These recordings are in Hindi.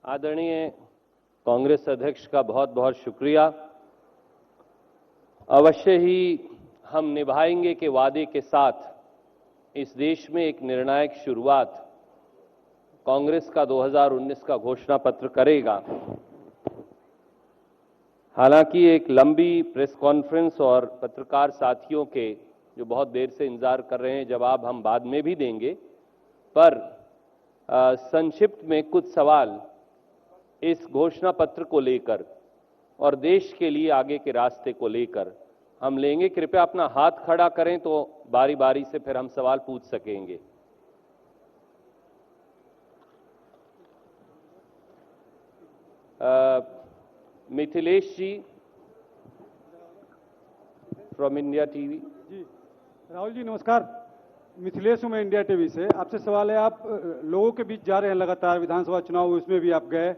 आदरणीय कांग्रेस अध्यक्ष का बहुत बहुत शुक्रिया। अवश्य ही हम निभाएंगे के वादे के साथ इस देश में एक निर्णायक शुरुआत कांग्रेस का 2019 का घोषणा पत्र करेगा। हालांकि एक लंबी प्रेस कॉन्फ्रेंस और पत्रकार साथियों के जो बहुत देर से इंतजार कर रहे हैं, जवाब हम बाद में भी देंगे, पर संक्षिप्त में कुछ सवाल इस घोषणा पत्र को लेकर और देश के लिए आगे के रास्ते को लेकर हम लेंगे। कृपया अपना हाथ खड़ा करें तो बारी बारी से फिर हम सवाल पूछ सकेंगे। मिथिलेश जी फ्रॉम इंडिया टीवी। जी राहुल जी नमस्कार, मिथिलेश हूं मैं इंडिया टीवी से। आपसे सवाल है, आप लोगों के बीच जा रहे हैं लगातार, विधानसभा चुनाव हुए उसमें भी आप गए।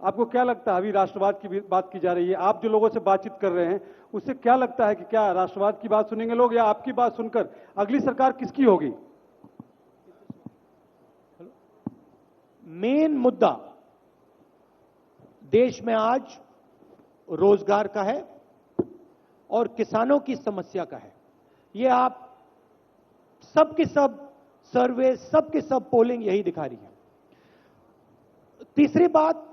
आपको क्या लगता है, अभी राष्ट्रवाद की बात की जा रही है, आप जो लोगों से बातचीत कर रहे हैं उससे क्या लगता है कि क्या राष्ट्रवाद की बात सुनेंगे लोग या आपकी बात सुनकर अगली सरकार किसकी होगी? मेन मुद्दा देश में आज रोजगार का है और किसानों की समस्या का है। ये आप सबके सब सर्वे, सबके सब पोलिंग यही दिखा रही है। तीसरी बात,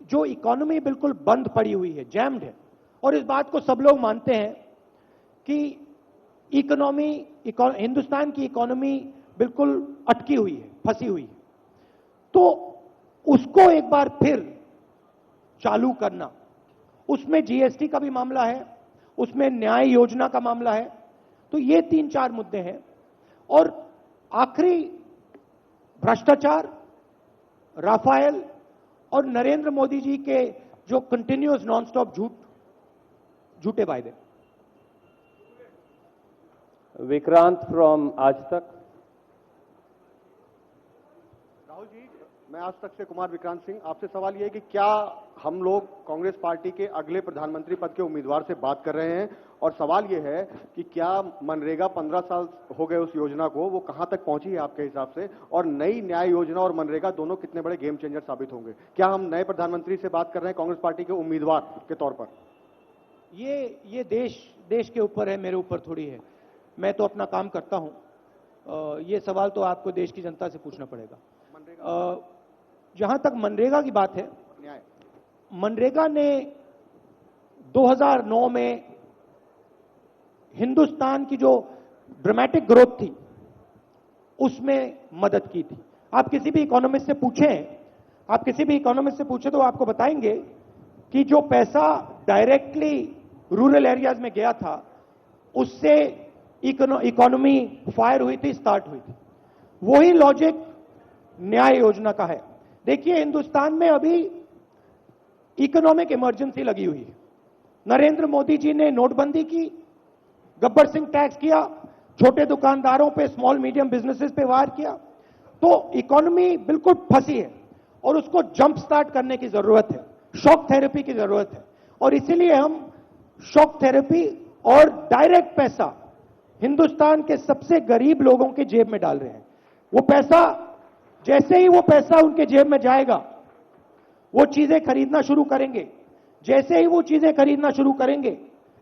जो इकोनॉमी बिल्कुल बंद पड़ी हुई है, जैम्ड है, और इस बात को सब लोग मानते हैं कि हिंदुस्तान की इकोनॉमी बिल्कुल अटकी हुई है, फंसी हुई है, तो उसको एक बार फिर चालू करना, उसमें जीएसटी का भी मामला है, उसमें न्याय योजना का मामला है। तो ये 3-4 मुद्दे हैं। और आखिरी, भ्रष्टाचार, राफेल और नरेंद्र मोदी जी के जो कंटिन्यूअस नॉनस्टॉप झूठे वायदे। विक्रांत फ्रॉम आज तक। राहुल जी, मैं आज तक से कुमार विक्रांत सिंह। आपसे सवाल यह है कि क्या हम लोग कांग्रेस पार्टी के अगले प्रधानमंत्री पद के उम्मीदवार से बात कर रहे हैं, और सवाल यह है कि क्या मनरेगा 15 साल हो गए उस योजना को, वो कहां तक पहुंची है आपके हिसाब से, और नई न्याय योजना और मनरेगा दोनों कितने बड़े गेम चेंजर साबित होंगे? क्या हम नए प्रधानमंत्री से बात कर रहे हैं कांग्रेस पार्टी के उम्मीदवार के तौर पर? ये देश के ऊपर है, मेरे ऊपर थोड़ी है। मैं तो अपना काम करता हूं। ये सवाल तो आपको देश की जनता से पूछना पड़ेगा। जहां तक मनरेगा की बात है, मनरेगा ने 2009 में हिंदुस्तान की जो ड्रामेटिक ग्रोथ थी उसमें मदद की थी। आप किसी भी इकोनॉमिस्ट से पूछें तो आपको बताएंगे कि जो पैसा डायरेक्टली रूरल एरियाज में गया था उससे इकोनॉमी फायर हुई थी, स्टार्ट हुई थी। वही लॉजिक न्याय योजना का है। देखिए, हिंदुस्तान में अभी इकोनॉमिक इमरजेंसी लगी हुई है। नरेंद्र मोदी जी ने नोटबंदी की, गब्बर सिंह टैक्स किया, छोटे दुकानदारों पे, स्मॉल मीडियम बिजनेसेस पे वार किया, तो इकोनॉमी बिल्कुल फंसी है और उसको जंप स्टार्ट करने की जरूरत है, शॉक थेरेपी की जरूरत है। और इसीलिए हम शॉक थेरेपी और डायरेक्ट पैसा हिंदुस्तान के सबसे गरीब लोगों के जेब में डाल रहे हैं। वो पैसा, जैसे ही वो पैसा उनके जेब में जाएगा, वो चीजें खरीदना शुरू करेंगे। जैसे ही वो चीजें खरीदना शुरू करेंगे,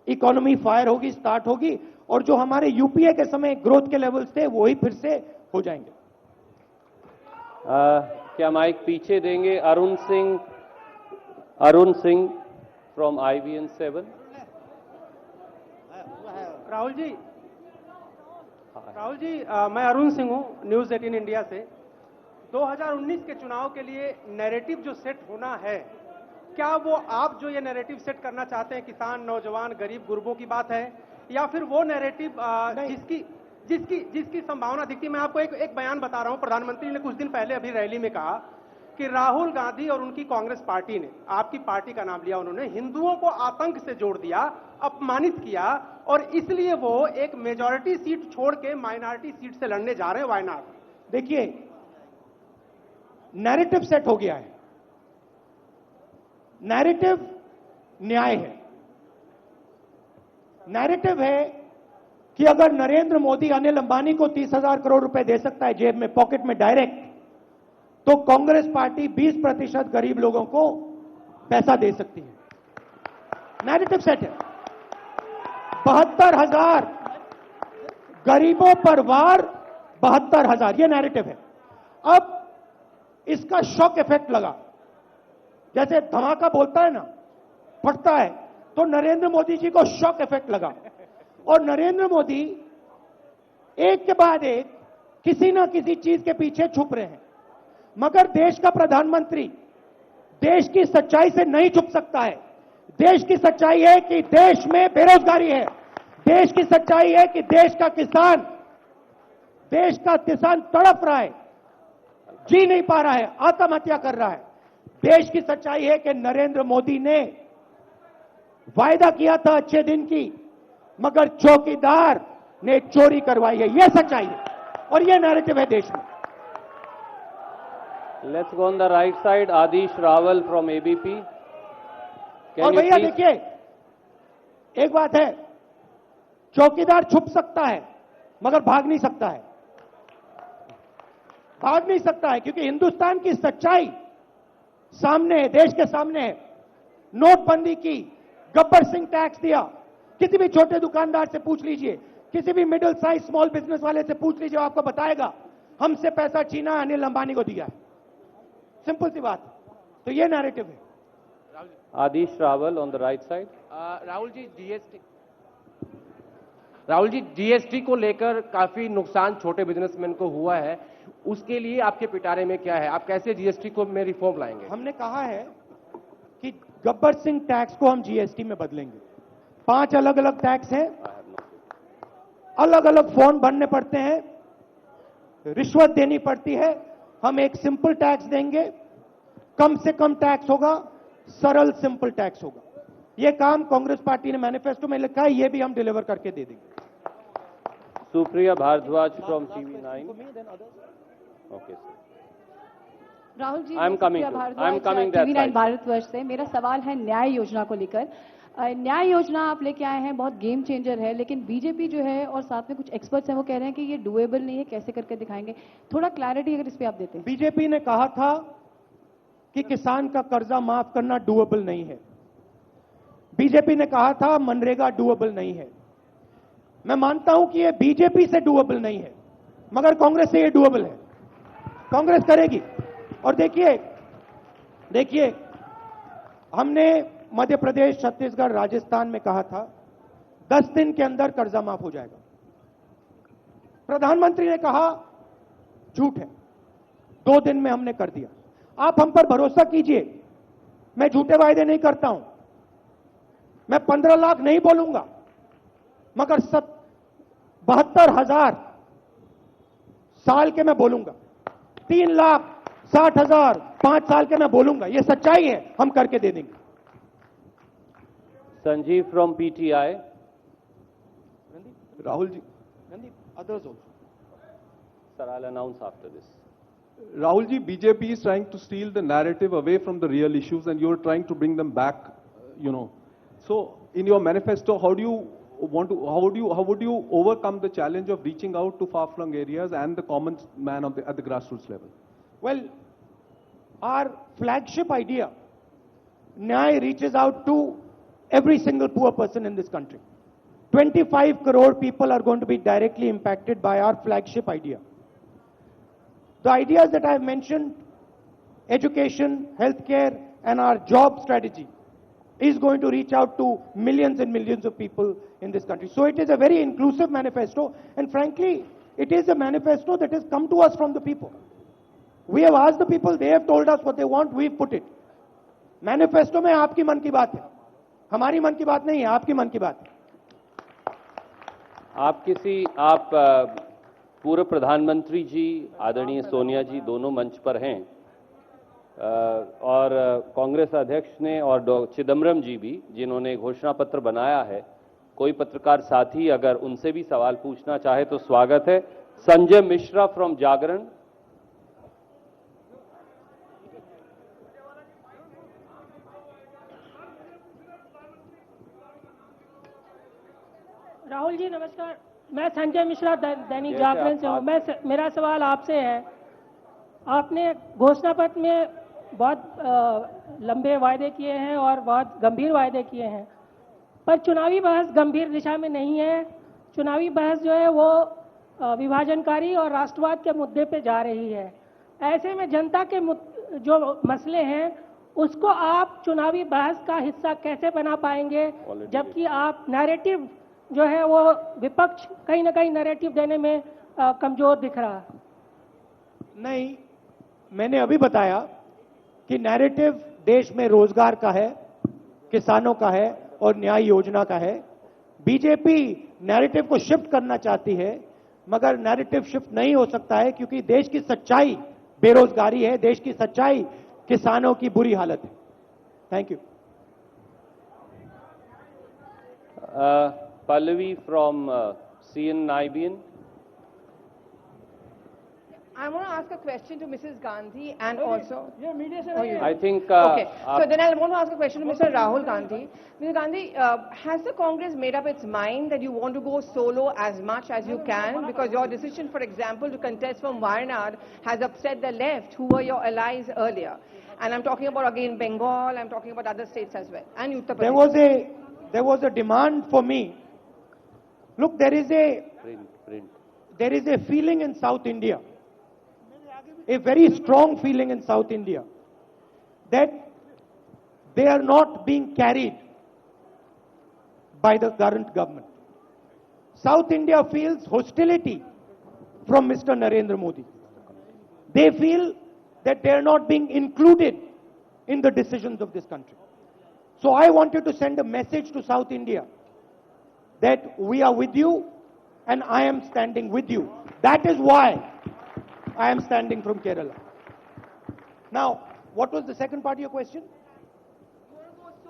इकोनॉमी फायर होगी, स्टार्ट होगी, और जो हमारे यूपीए के समय ग्रोथ के लेवल्स थे वो ही फिर से हो जाएंगे। क्या माइक पीछे देंगे? Arun Singh from IVN 7। राहुल जी, मैं अरुण सिंह हूं, न्यूज 18 इंडिया से। 2019 के चुनाव के लिए नैरेटिव जो सेट होना है, क्या वो आप जो ये नैरेटिव सेट करना चाहते हैं किसान, नौजवान, गरीब गुरबों की बात है, या फिर वो नैरेटिव जिसकी संभावना दिखती है? मैं आपको एक बयान बता रहा हूं। प्रधानमंत्री ने कुछ दिन पहले अभी रैली में कहा कि राहुल गांधी और उनकी कांग्रेस पार्टी ने, आपकी पार्टी का नाम लिया उन्होंने, हिंदुओं को आतंक से जोड़ दिया, अपमानित किया, और इसलिए वो एक मेजॉरिटी सीट छोड़ के माइनॉरिटी सीट से लड़ने जा रहे हैं वायनाड। देखिए, नैरेटिव सेट हो गया है। नैरेटिव न्याय है। नैरेटिव है कि अगर नरेंद्र मोदी अनिल अंबानी को 30,000 करोड़ रुपए दे सकता है जेब में, पॉकेट में डायरेक्ट, तो कांग्रेस पार्टी 20% गरीब लोगों को पैसा दे सकती है। नैरेटिव सेट है। 72,000 गरीबों पर वार, 72,000 ये नैरेटिव है। अब इसका शॉक इफेक्ट लगा, जैसे धमाका बोलता है ना, फटता है, तो नरेंद्र मोदी जी को शॉक इफेक्ट लगा और नरेंद्र मोदी एक के बाद एक किसी ना किसी चीज के पीछे छुप रहे हैं। मगर देश का प्रधानमंत्री देश की सच्चाई से नहीं छुप सकता है। देश की सच्चाई है कि देश में बेरोजगारी है। देश की सच्चाई है कि देश का किसान तड़प रहा है, जी नहीं पा रहा है, आत्महत्या कर रहा है। देश की सच्चाई है कि नरेंद्र मोदी ने वायदा किया था अच्छे दिन की, मगर चौकीदार ने चोरी करवाई है। यह सच्चाई है और यह नैरेटिव है देश में। Let's go on the right side. Adish Rawal from ABP. और भैया देखिए, एक बात है, चौकीदार छुप सकता है मगर भाग नहीं सकता है। भाग नहीं सकता है क्योंकि हिंदुस्तान की सच्चाई सामने है, देश के सामने है। नोटबंदी की, गब्बर सिंह टैक्स दिया, किसी भी छोटे दुकानदार से पूछ लीजिए, किसी भी मिडिल साइज स्मॉल बिजनेस वाले से पूछ लीजिए, आपको बताएगा हमसे पैसा छीना अनिल अंबानी को दिया है। सिंपल सी बात। तो ये नैरेटिव है। Adish Rawal on the right side. Rahul ji GST को लेकर काफी नुकसान छोटे बिजनेसमैन को हुआ है, उसके लिए आपके पिटारे में क्या है? आप कैसे जीएसटी को में रिफॉर्म लाएंगे? हमने कहा है कि गब्बर सिंह टैक्स को हम जीएसटी में बदलेंगे। 5 अलग अलग टैक्स हैं, अलग अलग फॉर्म भरने पड़ते हैं, रिश्वत देनी पड़ती है। हम एक सिंपल टैक्स देंगे, कम से कम टैक्स होगा, सरल सिंपल टैक्स होगा। यह काम कांग्रेस पार्टी ने मैनिफेस्टो में लिखा है, यह भी हम डिलीवर करके दे देंगे। Supriya Bhardwaj from TV9. Okay, sir. Rahul ji, I'm coming that TV9 side. Bharatvarsh से मेरा सवाल है न्याय योजना को लेकर। न्याय योजना आप लेके आए हैं, बहुत गेम चेंजर है, लेकिन बीजेपी जो है और साथ में कुछ एक्सपर्ट्स हैं वो कह रहे हैं कि ये डुएबल नहीं है, कैसे करके दिखाएंगे? थोड़ा क्लैरिटी अगर इस पे आप देते हैं। बीजेपी ने कहा था कि किसान का कर्जा माफ करना डुएबल नहीं है। बीजेपी ने कहा था मनरेगा डुएबल नहीं है। मैं मानता हूं कि यह बीजेपी से डुएबल नहीं है, मगर कांग्रेस से यह डुएबल है। कांग्रेस करेगी। और देखिए हमने मध्य प्रदेश, छत्तीसगढ़, राजस्थान में कहा था 10 दिन के अंदर कर्जा माफ हो जाएगा। प्रधानमंत्री ने कहा झूठ है, 2 दिन में हमने कर दिया। आप हम पर भरोसा कीजिए, मैं झूठे वायदे नहीं करता हूं। मैं 15 लाख नहीं बोलूंगा, मगर 72,000 साल के मैं बोलूंगा, 3,60,000 5 साल के मैं बोलूंगा। यह सच्चाई है, हम करके दे देंगे। Sanjeev from PTI. Rahul ji, others also. Sir, I'll announce after this. Rahul ji, BJP is trying to steal the narrative away from the real issues, and you're trying to bring them back. So, in your manifesto, how would you overcome the challenge of reaching out to far-flung areas and the common man at the grassroots level? Well, our flagship idea, Nyay, reaches out to every single poor person in this country. 25 crore people are going to be directly impacted by our flagship idea. The ideas that I have mentioned, education, healthcare, and our job strategy, is going to reach out to millions and millions of people in this country. So it is a very inclusive manifesto, and frankly, it is a manifesto that has come to us from the people. We have asked the people, they have told us what they want, we've put it. Manifesto में आपकी मन की बात है, हमारी मन की बात नहीं है, आपकी मन की बात है। आप पूर्व प्रधानमंत्री जी आदरणीय सोनिया जी दोनों मंच पर हैं, और कांग्रेस अध्यक्ष ने और चिदम्बरम जी भी, जिन्होंने घोषणा पत्र बनाया है। कोई पत्रकार साथी अगर उनसे भी सवाल पूछना चाहे तो स्वागत है। संजय मिश्रा फ्रॉम जागरण। राहुल जी नमस्कार, मैं संजय मिश्रा दैनिक जागरण से हूँ। मेरा सवाल आपसे है आपने घोषणा पत्र में बहुत लंबे वायदे किए हैं और बहुत गंभीर वायदे किए हैं, पर चुनावी बहस गंभीर दिशा में नहीं है। चुनावी बहस जो है वो विभाजनकारी और राष्ट्रवाद के मुद्दे पे जा रही है। ऐसे में जनता के जो मसले हैं उसको आप चुनावी बहस का हिस्सा कैसे बना पाएंगे, जबकि आप नैरेटिव जो है वो विपक्ष कहीं ना कहीं नैरेटिव देने में कमजोर दिख रहा है। नहीं, मैंने अभी बताया कि नैरेटिव देश में रोजगार का है, किसानों का है और न्याय योजना का है। बीजेपी नैरेटिव को शिफ्ट करना चाहती है, मगर नैरेटिव शिफ्ट नहीं हो सकता है क्योंकि देश की सच्चाई बेरोजगारी है, देश की सच्चाई किसानों की बुरी हालत है। Thank you. Pallavi from CNIBN. I want to ask a question to Mrs. Gandhi and also... I think... okay, so then I want to ask a question to Mr. Rahul Gandhi. Mr. Gandhi, has the Congress made up its mind that you want to go solo as much as you can? Because your decision, for example, to contest from Wayanad has upset the left, who were your allies earlier. And I'm talking about, again, Bengal, I'm talking about other states as well, and Uttar Pradesh. There was a demand for me. Look, there is a feeling in South India, a very strong feeling in South India, that they are not being carried by the current government. South India feels hostility from Mr. Narendra Modi. They feel that they are not being included in the decisions of this country. So I wanted to send a message to South India that we are with you and I am standing with you. That is why I am standing from Kerala. Now, what was the second part of your question?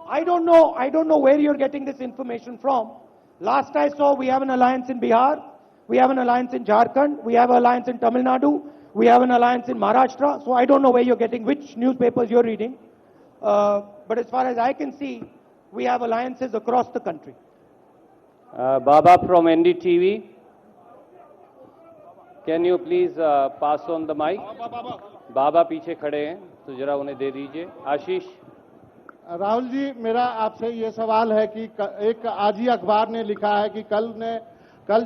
I don't know where you're getting this information from. Last I saw, we have an alliance in Bihar, we have an alliance in Jharkhand, we have an alliance in Tamil Nadu, we have an alliance in Maharashtra. So I don't know where you're getting, which newspapers you're reading. But as far as I can see, we have alliances across the country. Baba from NDTV. Can you please pass on the mic? बाबा पीछे खड़े हैं तो जरा उन्हें दे दीजिए। आशीष। राहुल जी, मेरा आपसे ये सवाल है कि एक आज ही अखबार ने लिखा है कि कल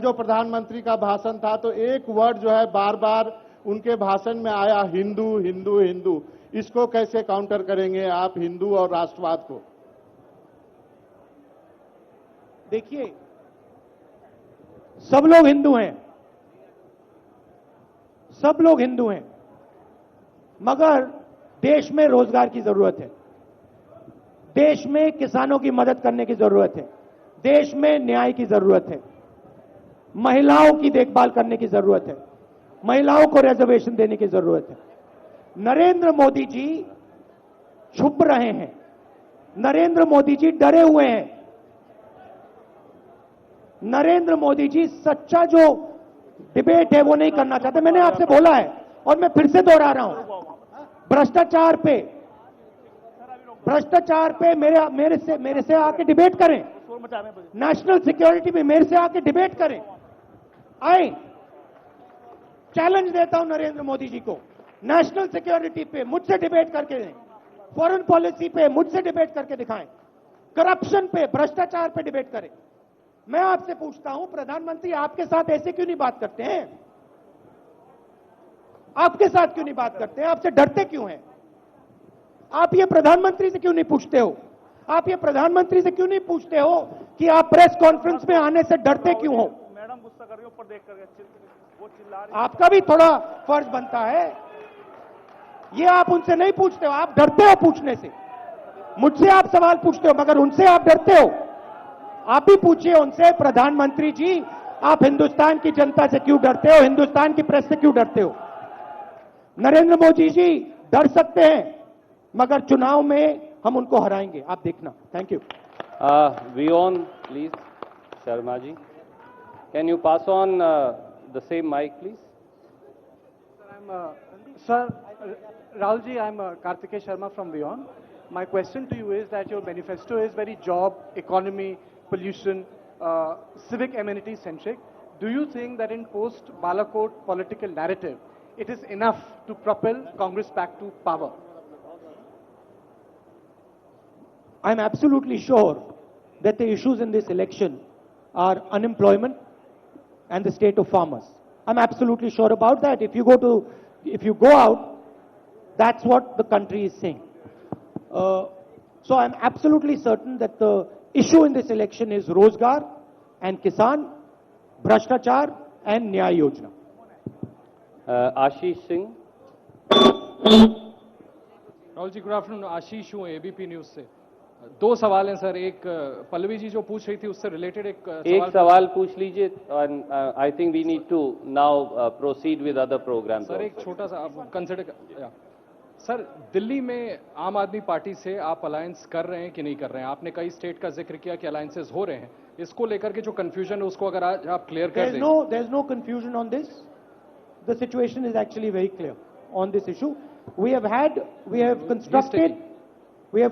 जो प्रधानमंत्री का भाषण था तो एक वर्ड जो है बार बार उनके भाषण में आया, हिंदू हिंदू हिंदू। इसको कैसे काउंटर करेंगे आप, हिंदू और राष्ट्रवाद को? देखिए, सब लोग हिंदू हैं, सब लोग हिंदू हैं, मगर देश में रोजगार की जरूरत है, देश में किसानों की मदद करने की जरूरत है, देश में न्याय की जरूरत है, महिलाओं की देखभाल करने की जरूरत है, महिलाओं को रिजर्वेशन देने की जरूरत है। नरेंद्र मोदी जी छुप रहे हैं, नरेंद्र मोदी जी डरे हुए हैं, नरेंद्र मोदी जी सच्चा जो डिबेट है वो नहीं करना चाहते। मैंने आपसे बोला है और मैं फिर से दोहरा रहा हूं, भ्रष्टाचार पे मेरे से आके डिबेट करें, नेशनल सिक्योरिटी पे मेरे से आके डिबेट करें। आए, चैलेंज देता हूं नरेंद्र मोदी जी को, नेशनल सिक्योरिटी पे मुझसे डिबेट करके दें, फॉरेन पॉलिसी पे मुझसे डिबेट करके दिखाएं, करप्शन पे, भ्रष्टाचार पे डिबेट करें। मैं आपसे पूछता हूं, प्रधानमंत्री आपके साथ ऐसे क्यों नहीं बात करते हैं? आपके साथ क्यों नहीं बात करते हैं? आपसे डरते क्यों हैं? आप ये प्रधानमंत्री से क्यों नहीं पूछते हो? आप ये प्रधानमंत्री से क्यों नहीं पूछते हो कि आप प्रेस कॉन्फ्रेंस में आने से डरते क्यों हो? मैडम गुस्सा कर रही हो, ऊपर देख करके वो चिल्ला रही। आपका भी थोड़ा फर्ज बनता है, ये आप उनसे नहीं पूछते हो, आप डरते हो पूछने से। मुझसे आप सवाल पूछते हो मगर उनसे आप डरते हो। आप भी पूछिए उनसे, प्रधानमंत्री जी आप हिंदुस्तान की जनता से क्यों डरते हो, हिंदुस्तान की प्रेस से क्यों डरते हो? नरेंद्र मोदी जी डर सकते हैं मगर चुनाव में हम उनको हराएंगे, आप देखना। Thank you. वियोन please, Sharma ji, can you pass on the same mic please? Sir, Rahul ji, I'm Kartikeya Sharma from WION. My question to you is that your manifesto is very job, economy, pollution, civic amenity centric. Do you think that in post-Balakot political narrative, it is enough to propel Congress back to power? I'm absolutely sure that the issues in this election are unemployment and the state of farmers. I'm absolutely sure about that. If you go out, that's what the country is saying. So I'm absolutely certain that the issue in this election is Rozgar and Kisan, Bhrashtachar and Nyay Yojana. Ashish Singh. Rahul ji, good afternoon. Ashish हूँ एबीपी न्यूज से। दो सवाल हैं सर। एक पल्लवी जी जो पूछ रही थी उससे रिलेटेड एक सवाल पूछ लीजिए। I think we need to now proceed with other programme. Sir एक छोटा सा आप कंसिडर सर, दिल्ली में आम आदमी पार्टी से आप अलायंस कर रहे हैं कि नहीं कर रहे हैं? आपने कई स्टेट का जिक्र किया कि अलायंसेस हो रहे हैं। इसको लेकर के जो कंफ्यूजन है उसको अगर आज आप क्लियर कर दें। There is no confusion on this. The situation is actually very clear on this issue. We have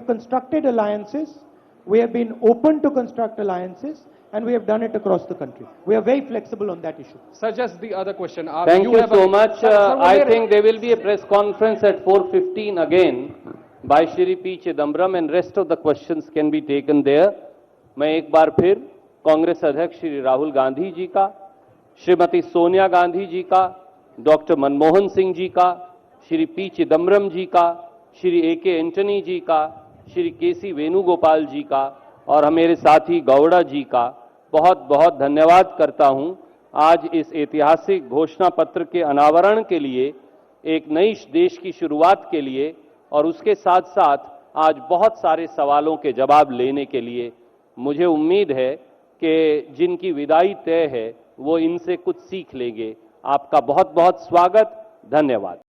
constructed alliances. We have been open to construct alliances, and we have done it across the country. We are very flexible on that issue. Sir, just the other question. Thank you so much. I think there will be a press conference at 4:15 again by Shri P. Chidambaram, and rest of the questions can be taken there. मैं एक बार फिर कांग्रेस अध्यक्ष श्री राहुल गांधी जी का, श्रीमती सोनिया गांधी जी का, डॉक्टर मनमोहन सिंह जी का, श्री पी चिदम्बरम जी का, श्री ए.के. एंटनी जी का, श्री के.सी. वेणुगोपाल जी का और मेरे साथी गौड़ा जी का बहुत बहुत धन्यवाद करता हूं। आज इस ऐतिहासिक घोषणा पत्र के अनावरण के लिए, एक नई देश की शुरुआत के लिए और उसके साथ साथ आज बहुत सारे सवालों के जवाब लेने के लिए मुझे उम्मीद है कि जिनकी विदाई तय है वो इनसे कुछ सीख लेंगे। आपका बहुत बहुत स्वागत, धन्यवाद।